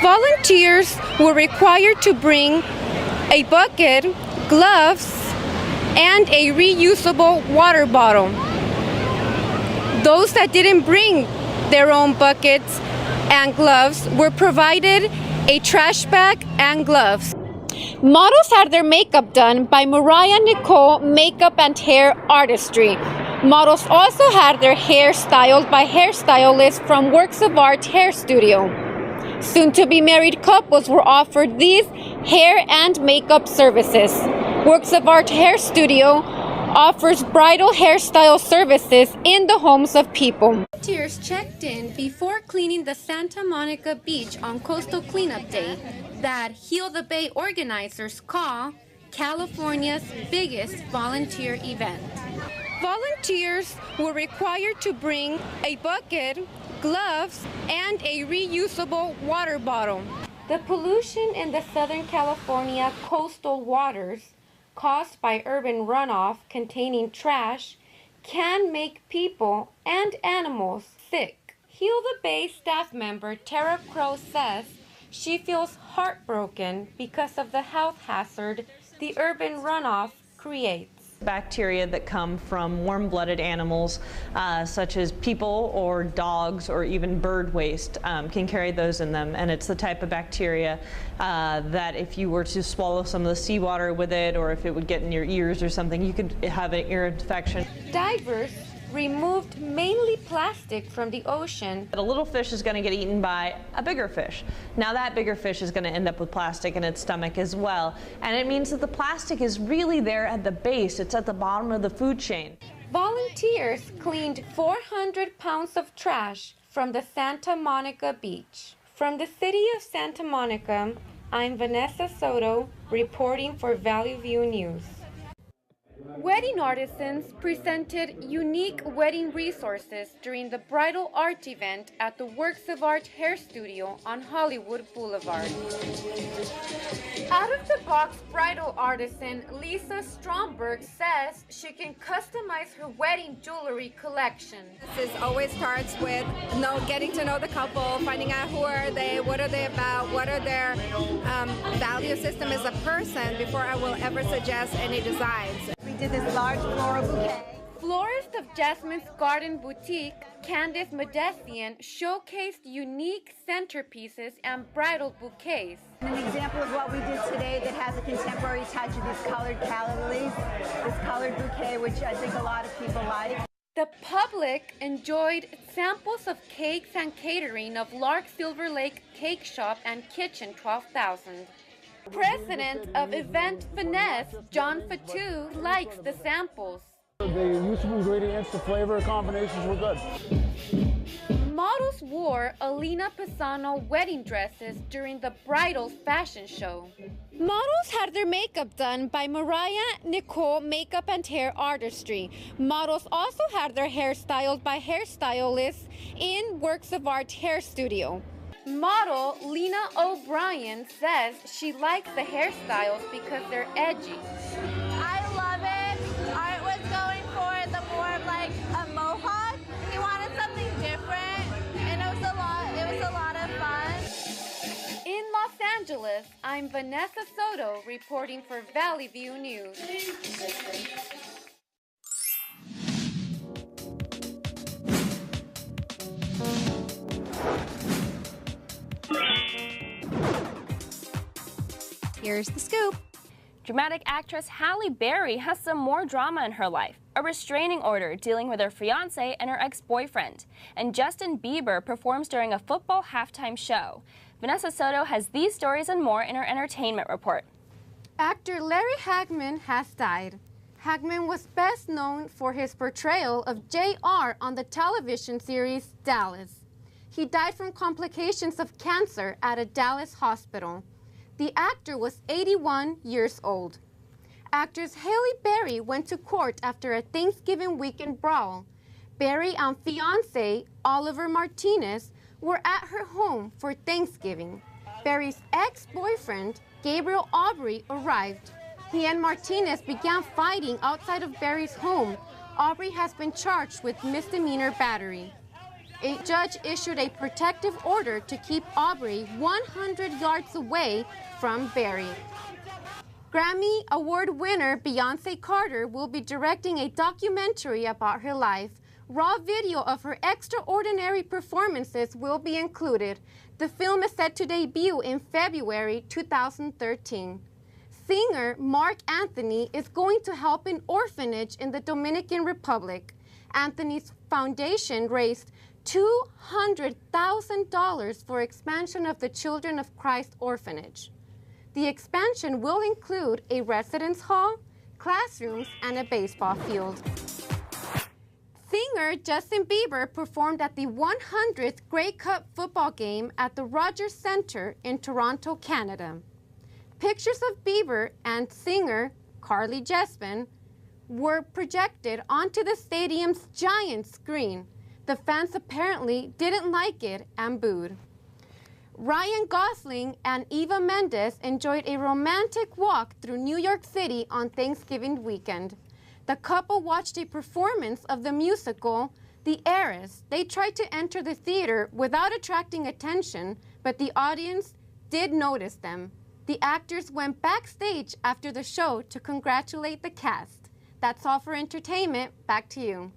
Volunteers were required to bring a bucket, gloves, and a reusable water bottle. Those that didn't bring their own buckets and gloves were provided a trash bag and gloves. Models had their makeup done by Mariah Nicole Makeup and Hair Artistry. Models also had their hair styled by hairstylists from Works of Art Hair Studio. Soon-to-be married couples were offered these hair and makeup services. Works of Art Hair Studio offers bridal hairstyle services in the homes of people. Volunteers checked in before cleaning the Santa Monica Beach on Coastal Cleanup Day that Heal the Bay organizers call California's biggest volunteer event. Volunteers were required to bring a bucket, gloves, and a reusable water bottle. The pollution in the Southern California coastal waters caused by urban runoff containing trash can make people and animals sick. Heal the Bay staff member Tara Crow says she feels heartbroken because of the health hazard the urban runoff creates. Bacteria that come from warm-blooded animals such as people or dogs or even bird waste can carry those in them, and it's the type of bacteria that if you were to swallow some of the seawater with it, or if it would get in your ears or something, you could have an ear infection. Divers removed mainly plastic from the ocean. A little fish is going to get eaten by a bigger fish. Now that bigger fish is going to end up with plastic in its stomach as well. And it means that the plastic is really there at the base. It's at the bottom of the food chain. Volunteers cleaned 400 pounds of trash from the Santa Monica Beach. From the city of Santa Monica, I'm Vanessa Soto reporting for Valley View News. Wedding artisans presented unique wedding resources during the bridal art event at the Works of Art Hair Studio on Hollywood Boulevard. Out-of-the-box bridal artisan Lisa Stromberg says she can customize her wedding jewelry collection. This always starts with getting to know the couple, finding out who are they, what are they about, what are their value system as a person before I will ever suggest any designs. We did this large floral bouquet. Florist of Jasmine's Garden Boutique, Candice Medesian, showcased unique centerpieces and bridal bouquets. An example of what we did today that has a contemporary touch of these colored calla lilies, this colored bouquet, which I think a lot of people like. The public enjoyed samples of cakes and catering of Lark Silver Lake Cake Shop and Kitchen 12,000. President of Event Finesse, John Fatu, likes the samples. The usable ingredients, the flavor combinations were good. Models wore Alina Pisano wedding dresses during the bridal fashion show. Models had their makeup done by Mariah Nicole Makeup and Hair Artistry. Models also had their hair styled by hairstylists in Works of Art Hair Studio. Model Lena O'Brien says she likes the hairstyles because they're edgy. I love it. Art was going for the more of like a mohawk. He wanted something different, and it was a lot of fun. In Los Angeles, I'm Vanessa Soto reporting for Valley View News. Here's the scoop. Dramatic actress Halle Berry has some more drama in her life. A restraining order dealing with her fiancé and her ex-boyfriend. And Justin Bieber performs during a football halftime show. Vanessa Soto has these stories and more in her entertainment report. Actor Larry Hagman has died. Hagman was best known for his portrayal of J.R. on the television series Dallas. He died from complications of cancer at a Dallas hospital. The actor was 81 years old. Actress Halle Berry went to court after a Thanksgiving weekend brawl. Berry and fiancé Oliver Martinez were at her home for Thanksgiving. Berry's ex-boyfriend, Gabriel Aubrey, arrived. He and Martinez began fighting outside of Berry's home. Aubrey has been charged with misdemeanor battery. a judge issued a protective order to keep Aubrey 100 yards away from Barry. Grammy Award winner Beyonce Carter will be directing a documentary about her life. Raw video of her extraordinary performances will be included. The film is set to debut in February 2013. Singer Mark Anthony is going to help an orphanage in the Dominican Republic. Anthony's foundation raised $200,000 for expansion of the Children of Christ orphanage. The expansion will include a residence hall, classrooms, and a baseball field. Singer Justin Bieber performed at the 100th Grey Cup football game at the Rogers Centre in Toronto, Canada. Pictures of Bieber and singer Carly Jepsen were projected onto the stadium's giant screen. The fans apparently didn't like it and booed. Ryan Gosling and Eva Mendes enjoyed a romantic walk through New York City on Thanksgiving weekend. The couple watched a performance of the musical The Heiress. They tried to enter the theater without attracting attention, but the audience did notice them. The actors went backstage after the show to congratulate the cast. That's all for entertainment. Back to you.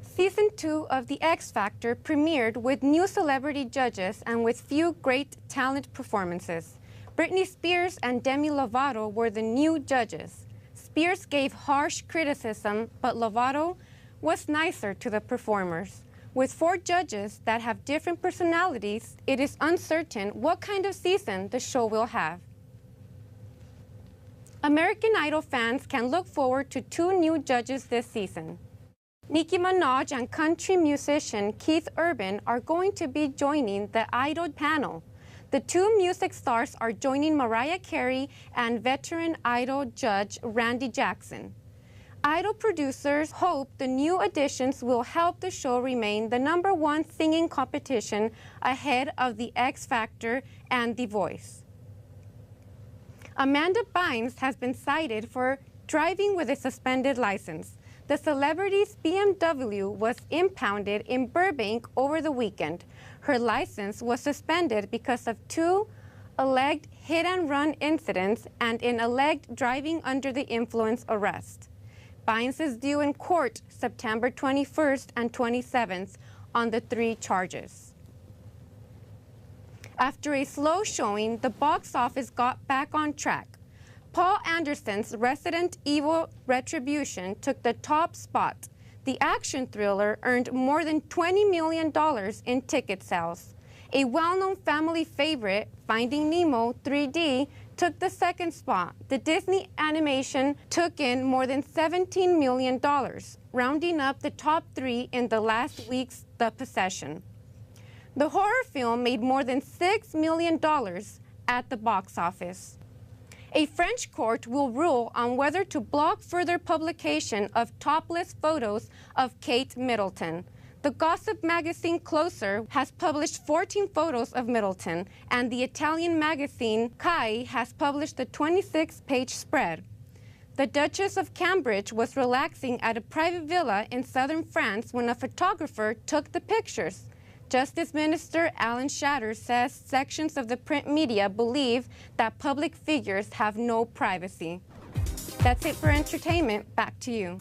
Season 2 of The X Factor premiered with new celebrity judges and with few great talent performances. Britney Spears and Demi Lovato were the new judges. Spears gave harsh criticism, but Lovato was nicer to the performers. With 4 judges that have different personalities, it is uncertain what kind of season the show will have. American Idol fans can look forward to 2 new judges this season. Nicki Minaj and country musician Keith Urban are going to be joining the Idol panel. The 2 music stars are joining Mariah Carey and veteran Idol judge Randy Jackson. Idol producers hope the new additions will help the show remain the #1 singing competition ahead of The X Factor and The Voice. Amanda Bynes has been cited for driving with a suspended license. The celebrity's BMW was impounded in Burbank over the weekend. Her license was suspended because of 2 alleged hit-and-run incidents and an alleged driving under the influence arrest. Bynes is due in court September 21st and 27th on the 3 charges. After a slow showing, the box office got back on track. Paul Anderson's Resident Evil Retribution took the top spot. The action thriller earned more than $20 million in ticket sales. A well-known family favorite, Finding Nemo 3D, took the second spot. The Disney animation took in more than $17 million, rounding up the top 3 in the last week's The Possession. The horror film made more than $6 million at the box office. A French court will rule on whether to block further publication of topless photos of Kate Middleton. The gossip magazine Closer has published 14 photos of Middleton, and the Italian magazine Kai has published the 26-page spread. The Duchess of Cambridge was relaxing at a private villa in southern France when a photographer took the pictures. Justice Minister Alan Shatter says sections of the print media believe that public figures have no privacy. That's it for entertainment. Back to you.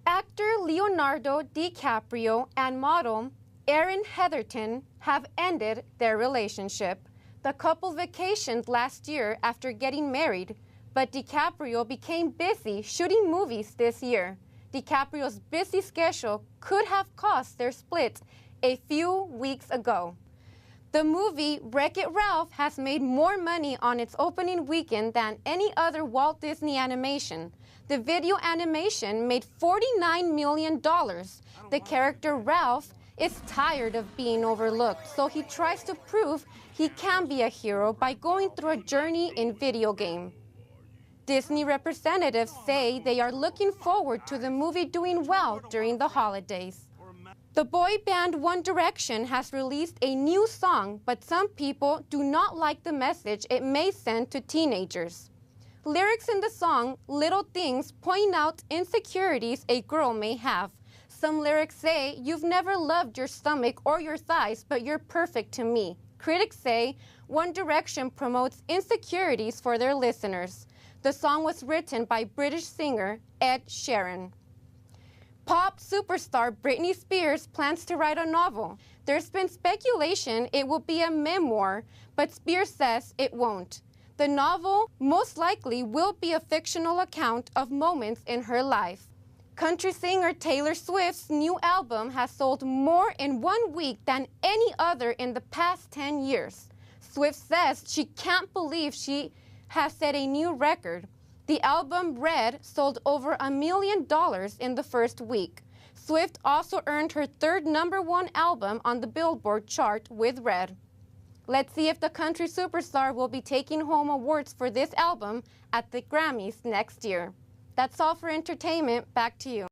Actor Leonardo DiCaprio and model Erin Heatherton have ended their relationship. The couple vacationed last year after getting married, but DiCaprio became busy shooting movies this year. DiCaprio's busy schedule could have caused their split a few weeks ago. The movie Wreck-It Ralph has made more money on its opening weekend than any other Walt Disney animation. The video animation made $49 million. The character Ralph is tired of being overlooked, so he tries to prove he can be a hero by going through a journey in video game. Disney representatives say they are looking forward to the movie doing well during the holidays. The boy band One Direction has released a new song, but some people do not like the message it may send to teenagers. Lyrics in the song, Little Things, point out insecurities a girl may have. some lyrics say, "You've never loved your stomach or your thighs, but you're perfect to me." Critics say One Direction promotes insecurities for their listeners. The song was written by British singer Ed Sheeran. Pop superstar Britney Spears plans to write a novel. There's been speculation it will be a memoir, but Spears says it won't. The novel most likely will be a fictional account of moments in her life. Country singer Taylor Swift's new album has sold more in 1 week than any other in the past 10 years. Swift says she can't believe she has set a new record. The album Red sold over $1 million in the first week. Swift also earned her third #1 album on the Billboard chart with Red. Let's see if the country superstar will be taking home awards for this album at the Grammys next year. That's all for entertainment. Back to you.